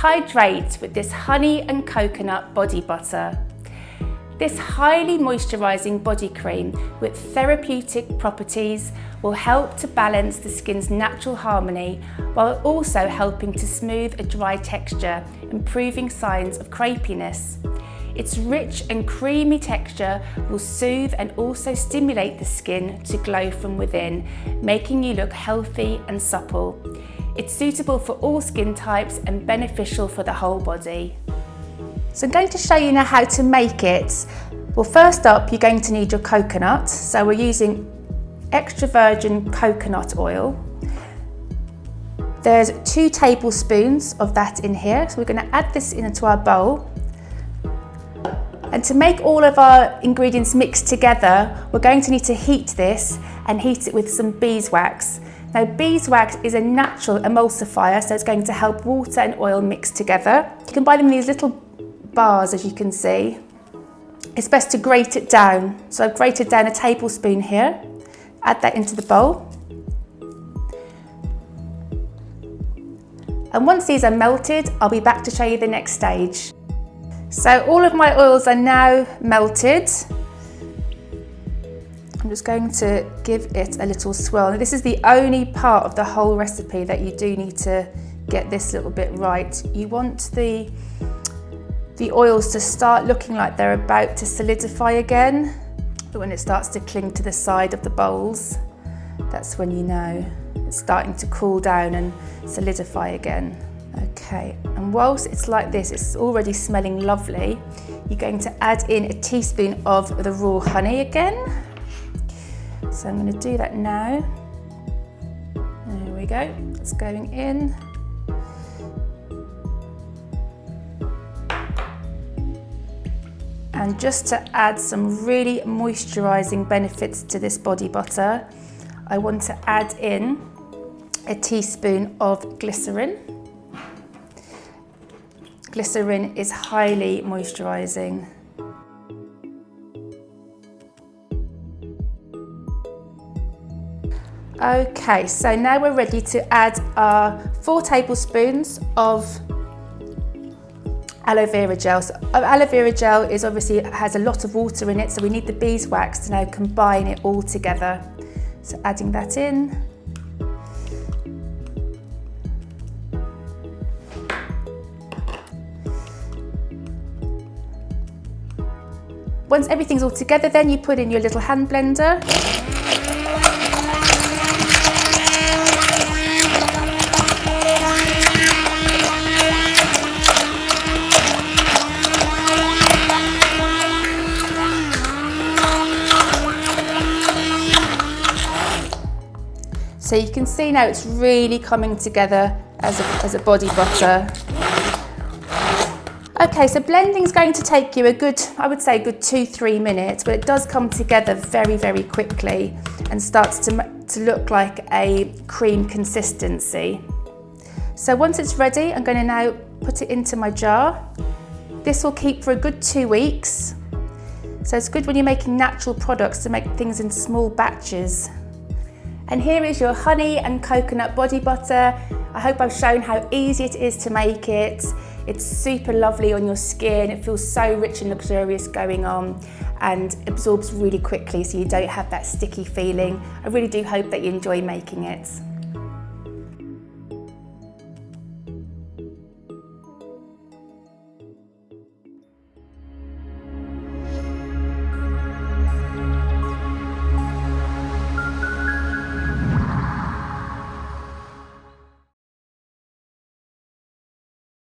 Hydrate with this honey and coconut body butter. This highly moisturising body cream with therapeutic properties will help to balance the skin's natural harmony while also helping to smooth a dry texture, improving signs of crepiness. Its rich and creamy texture will soothe and also stimulate the skin to glow from within, making you look healthy and supple. It's suitable for all skin types and beneficial for the whole body. So I'm going to show you now how to make it. Well, first up, you're going to need your coconut. So we're using extra virgin coconut oil. There's 2 tablespoons of that in here. So we're going to add this into our bowl. And to make all of our ingredients mix together, we're going to need to heat this and heat it with some beeswax. Now, beeswax is a natural emulsifier, so it's going to help water and oil mix together. You can buy them in these little bars, as you can see. It's best to grate it down. So I've grated down a tablespoon here. Add that into the bowl. And once these are melted, I'll be back to show you the next stage. So all of my oils are now melted. I'm just going to give it a little swirl. Now, this is the only part of the whole recipe that you do need to get this little bit right. You want the oils to start looking like they're about to solidify again. But when it starts to cling to the side of the bowls, that's when you know it's starting to cool down and solidify again. Okay, and whilst it's like this, it's already smelling lovely. You're going to add in a teaspoon of the raw honey again. So I'm going to do that now. There we go, it's going in. And just to add some really moisturising benefits to this body butter, I want to add in a teaspoon of glycerin. Glycerin is highly moisturising. Okay, so now we're ready to add our 4 tablespoons of aloe vera gel. So aloe vera gel is obviously has a lot of water in it, so we need the beeswax to now combine it all together. So adding that in. Once everything's all together, then you put in your little hand blender. So you can see now it's really coming together as a body butter. Okay, so blending is going to take you I would say a good 2-3 minutes, but it does come together very, very quickly and starts to look like a cream consistency. So once it's ready, I'm going to now put it into my jar. This will keep for a good 2 weeks. So it's good when you're making natural products to make things in small batches. And here is your honey and coconut body butter. I hope I've shown how easy it is to make it. It's super lovely on your skin. It feels so rich and luxurious going on and absorbs really quickly so you don't have that sticky feeling. I really do hope that you enjoy making it.